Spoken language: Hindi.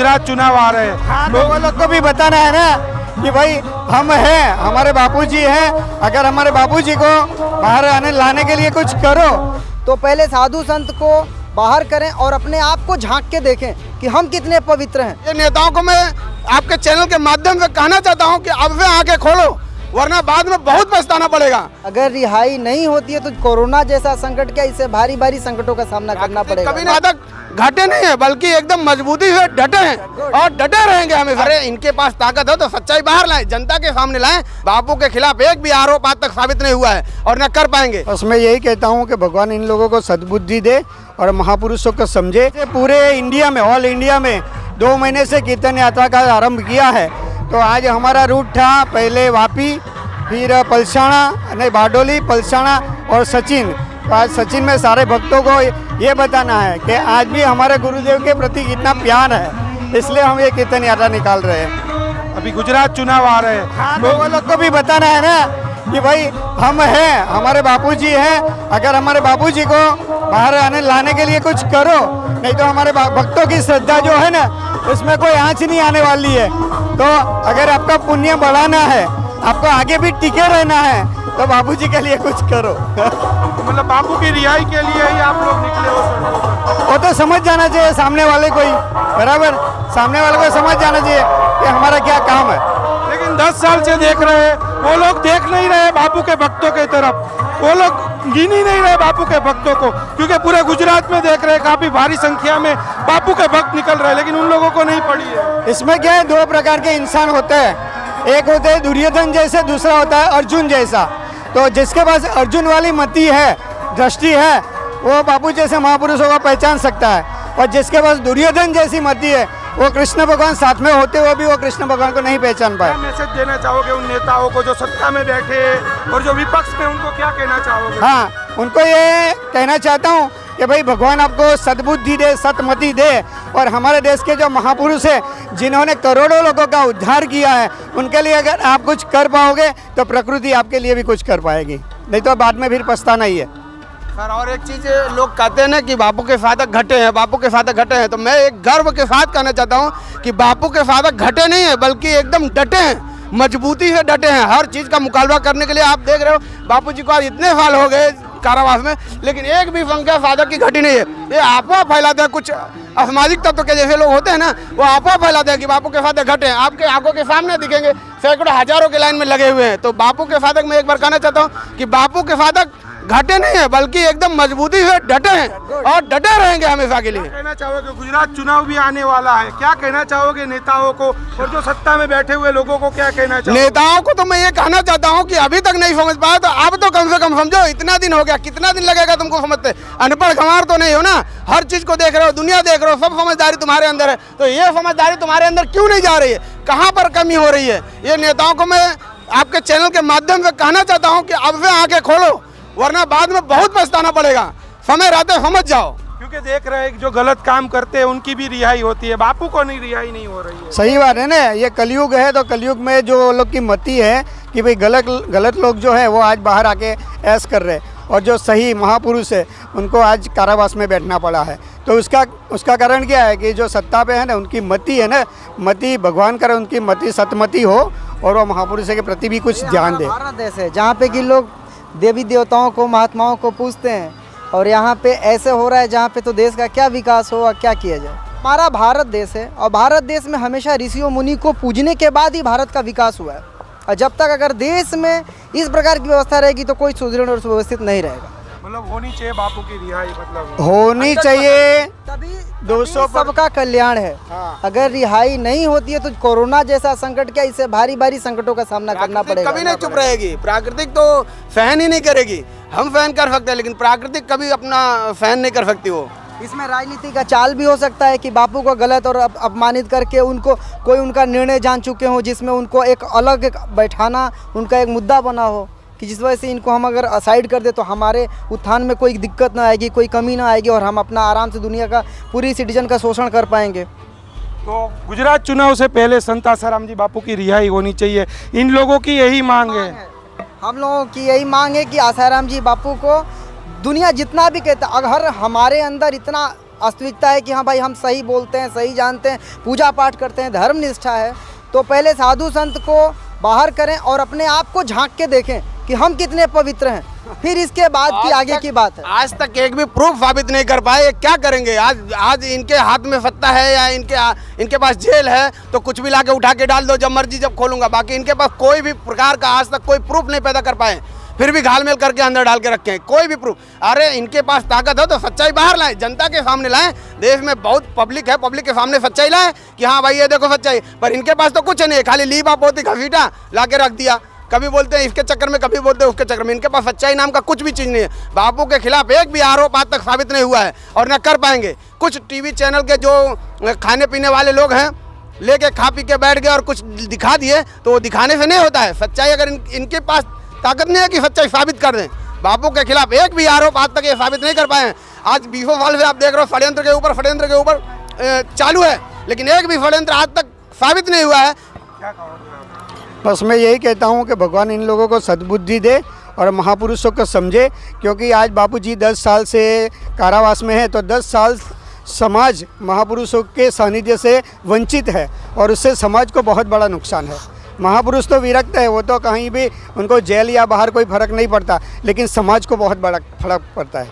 गुजरात चुनाव आ रहे हैं, तो वो लोग को भी बताना है ना कि भाई हम हैं, हमारे बापूजी हैं, अगर हमारे बापूजी को बाहर आने लाने के लिए कुछ करो। तो पहले साधु संत को बाहर करें और अपने आप को झांक के देखें कि हम कितने पवित्र हैं। ये नेताओं को मैं आपके चैनल के माध्यम से कहना चाहता हूं कि अब से आंखें खोलो, वरना बाद में बहुत पछताना पड़ेगा। अगर रिहाई नहीं होती है तो कोरोना जैसा संकट क्या, इससे भारी भारी संकटों का सामना करना पड़ेगा। कभी नाटक घाटे नहीं है, बल्कि एकदम मजबूती से डटे हैं और डटे रहेंगे हमेशा। अरे इनके पास ताकत हो तो सच्चाई बाहर लाएं, जनता के सामने लाएं। बापू के खिलाफ एक भी आरोप आज तक साबित नहीं हुआ है और न कर पाएंगे। उसमें यही कहता हूँ कि भगवान इन लोगों को सद्बुद्धि दे और महापुरुषों को समझे। पूरे इंडिया में, ऑल इंडिया में 2 महीने से कीर्तन यात्रा का आरंभ किया है। तो आज हमारा रूट था पहले वापी, फिर पलसाना, नहीं बारडोली, पलसाना और सचिन। तो आज सचिन में सारे भक्तों को ये बताना है कि आज भी हमारे गुरुदेव के प्रति कितना प्यार है, इसलिए हम ये कीर्तन यात्रा निकाल रहे हैं। अभी गुजरात चुनाव आ रहे हैं, तो वो लोग को भी बताना है ना कि भाई हम हैं, हमारे बापूजी हैं, अगर हमारे बापूजी को बाहर आने लाने के लिए कुछ करो, नहीं तो हमारे भक्तों की श्रद्धा जो है ना उसमें कोई आँच नहीं आने वाली है। तो अगर आपका पुण्य बढ़ाना है, आपको आगे भी टिके रहना है, तो बापूजी के लिए कुछ करो। मतलब बापू की रिहाई के लिए ही आप लोग निकले हो सड़कों पर? वो तो समझ जाना चाहिए सामने वाले को ही, बराबर सामने वाले को समझ जाना चाहिए कि हमारा क्या काम है। लेकिन 10 साल से देख रहे हैं, वो लोग देख नहीं रहे बापू के भक्तों की तरफ, वो लोग गिन ही नहीं रहे बापू के भक्तों को, क्योंकि पूरे गुजरात में देख रहे हैं काफी भारी संख्या में बापू के भक्त निकल रहे हैं, लेकिन उन लोगों को नहीं पड़ी है। इसमें क्या है, 2 प्रकार के इंसान होते हैं, एक होते हैं दुर्योधन जैसे, दूसरा होता है अर्जुन जैसा। तो जिसके पास अर्जुन वाली मति है, दृष्टि है, वो बापू जैसे महापुरुषों को पहचान सकता है, और जिसके पास दुर्योधन जैसी मति है, वो कृष्ण भगवान साथ में होते हुए भी वो कृष्ण भगवान को नहीं पहचान पाए। क्या मैसेज देना चाहोगे उन नेताओं को जो सत्ता में बैठे और जो विपक्ष में, उनको क्या कहना चाहोगे? हाँ, उनको ये कहना चाहता हूँ कि भाई भगवान आपको सद्बुद्धि दे, सतमति दे, और हमारे देश के जो महापुरुष हैं जिन्होंने करोड़ों लोगों का उद्धार किया है, उनके लिए अगर आप कुछ कर पाओगे तो प्रकृति आपके लिए भी कुछ कर पाएगी, नहीं तो बाद में फिर पछताना ही है। सर और एक चीज लोग कहते हैं ना कि बापू के साधक घटे हैं, बापू के साधक घटे हैं, तो मैं एक गर्व के साथ कहना चाहता हूँ कि बापू के साधक घटे नहीं है, बल्कि एकदम डटे हैं, मजबूती से डटे हैं। हर चीज़ का मुकाबला करने के लिए आप देख रहे हो बापू जी को आज इतने साल हो गए कारावास में, लेकिन एक भी संख्या साधक की घटी नहीं है। ये अफवाह फैलाते हैं, कुछ असामाजिक तत्व के जैसे लोग होते हैं ना, वो अफवाह फैलाते हैं कि बापू के साधक घटे हैं। आपके आंखों के सामने दिखेंगे, सैकड़ों हजारों के लाइन में लगे हुए हैं। तो बापू के साधक मैं एक बार कहना चाहता हूँ कि बापू के साधक घटे नहीं है, बल्कि एकदम मजबूती से डटे हैं और डटे रहेंगे हमेशा के लिए। कहना चाहोगे गुजरात चुनाव भी आने वाला है, क्या कहना चाहोगे नेताओं को और जो सत्ता में बैठे हुए लोगों को क्या कहना चाहोगे? नेताओं को तो मैं ये कहना चाहता हूँ कि अभी तक नहीं समझ पाया, तो अब तो कम से कम समझो। इतना दिन हो गया, कितना दिन लगेगा तुमको समझते? अनपढ़ गंवार तो नहीं हो ना, हर चीज को देख रहे हो, दुनिया देख रहे हो, सब समझदारी तुम्हारे अंदर है। तो ये समझदारी तुम्हारे अंदर क्यों नहीं जा रही है? कहाँ पर कमी हो रही है? ये नेताओं को मैं आपके चैनल के माध्यम से कहना चाहता हूँ कि अब से आंखें खोलो, वरना बाद में बहुत पछताना पड़ेगा। समय रहते समझ जाओ, क्योंकि देख रहे हैं जो गलत काम करते हैं उनकी भी रिहाई होती है, बापू को नहीं रिहाई नहीं हो रही है। सही बात है ना, ये कलयुग है, तो कलयुग में जो लोग की मति है कि भाई गलत लोग जो है वो आज बाहर आके ऐश कर रहे हैं, और जो सही महापुरुष है उनको आज कारावास में बैठना पड़ा है। तो उसका कारण क्या है कि जो सत्ता पे है ना, उनकी मति है ना, मति भगवान करे उनकी मति सतमति हो और वो महापुरुष के प्रति भी कुछ ध्यान दे। भारत देश है जहाँ पे कि लोग देवी देवताओं को, महात्माओं को पूजते हैं, और यहाँ पे ऐसे हो रहा है जहाँ पे तो देश का क्या विकास हो और क्या किया जाए। हमारा भारत देश है, और भारत देश में हमेशा ऋषियों मुनि को पूजने के बाद ही भारत का विकास हुआ है, और जब तक अगर देश में इस प्रकार की व्यवस्था रहेगी तो कोई सुदृढ़ और सुव्यवस्थित नहीं रहेगा। मतलब होनी चाहिए बापू की रिहाई, मतलब होनी चाहिए, तभी 200 सबका कल्याण है। हाँ। अगर रिहाई नहीं होती है तो कोरोना जैसा संकट क्या, इससे भारी भारी संकटों का सामना करना पड़ेगा। कभी नहीं चुप रहेगी, प्राकृतिक तो सहन ही नहीं करेगी। हम सहन कर सकते हैं, लेकिन प्राकृतिक कभी अपना सहन नहीं कर सकती। वो इसमें राजनीति का चाल भी हो सकता है कि बापू को गलत और अपमानित करके उनको कोई उनका निर्णय जान चुके हो, जिसमें उनको एक अलग बैठाना उनका एक मुद्दा बना हो, कि जिस वजह से इनको हम अगर असाइड कर दे तो हमारे उत्थान में कोई दिक्कत ना आएगी, कोई कमी ना आएगी, और हम अपना आराम से दुनिया का पूरी सिटीजन का शोषण कर पाएंगे। तो गुजरात चुनाव से पहले संत आसाराम जी बापू की रिहाई होनी चाहिए, इन लोगों की यही मांग है। हम लोगों की यही मांग है कि आसाराम जी बापू को दुनिया जितना भी कहता, अगर हमारे अंदर इतना वास्तविकता है कि हाँ भाई हम सही बोलते हैं, सही जानते हैं, पूजा पाठ करते हैं, धर्म निष्ठा है, तो पहले साधु संत को बाहर करें और अपने आप को झांक के देखें कि हम कितने पवित्र हैं, फिर इसके बाद की आगे की बात है। आज तक एक भी प्रूफ साबित नहीं कर पाए, ये क्या करेंगे? आज इनके हाथ में सत्ता है या इनके पास जेल है तो कुछ भी लाके उठा के डाल दो, जब मर्जी जब खोलूंगा। बाकी इनके पास कोई भी प्रकार का आज तक कोई प्रूफ नहीं पैदा कर पाए, फिर भी घालमेल करके अंदर डाल के रखे हैं, कोई भी प्रूफ। अरे इनके पास ताकत हो तो सच्चाई बाहर लाएं, जनता के सामने लाएं। देश में बहुत पब्लिक है, पब्लिक के सामने सच्चाई लाएं कि हाँ भाई ये देखो सच्चाई। पर इनके पास तो कुछ नहीं है, खाली लीबा पोती घसीटा ला के रख दिया। कभी बोलते हैं इसके चक्कर में, कभी बोलते हैं उसके चक्कर में। इनके पास सच्चाई नाम का कुछ भी चीज़ नहीं है। बापू के खिलाफ एक भी आरोप आज तक साबित नहीं हुआ है और न कर पाएंगे। कुछ टीवी चैनल के जो खाने पीने वाले लोग हैं लेके खा पी के बैठ गए और कुछ दिखा दिए, तो वो दिखाने से नहीं होता है। सच्चाई अगर इनके पास ताकत नहीं है कि सच्चाई साबित कर दें। बापू के खिलाफ एक भी आरोप आज तक ये साबित नहीं कर पाए हैं। आज 20 साल से आप देख रहे हो षड्यंत्र के ऊपर चालू है, लेकिन एक भी षड्यंत्र आज तक साबित नहीं हुआ है। बस मैं यही कहता हूँ कि भगवान इन लोगों को सद्बुद्धि दे और महापुरुषों को समझे, क्योंकि आज बापूजी 10 साल से कारावास में है, तो 10 साल समाज महापुरुषों के सानिध्य से वंचित है और उससे समाज को बहुत बड़ा नुकसान है। महापुरुष तो विरक्त है, वो तो कहीं भी उनको जेल या बाहर कोई फर्क नहीं पड़ता, लेकिन समाज को बहुत बड़ा फर्क पड़ता है।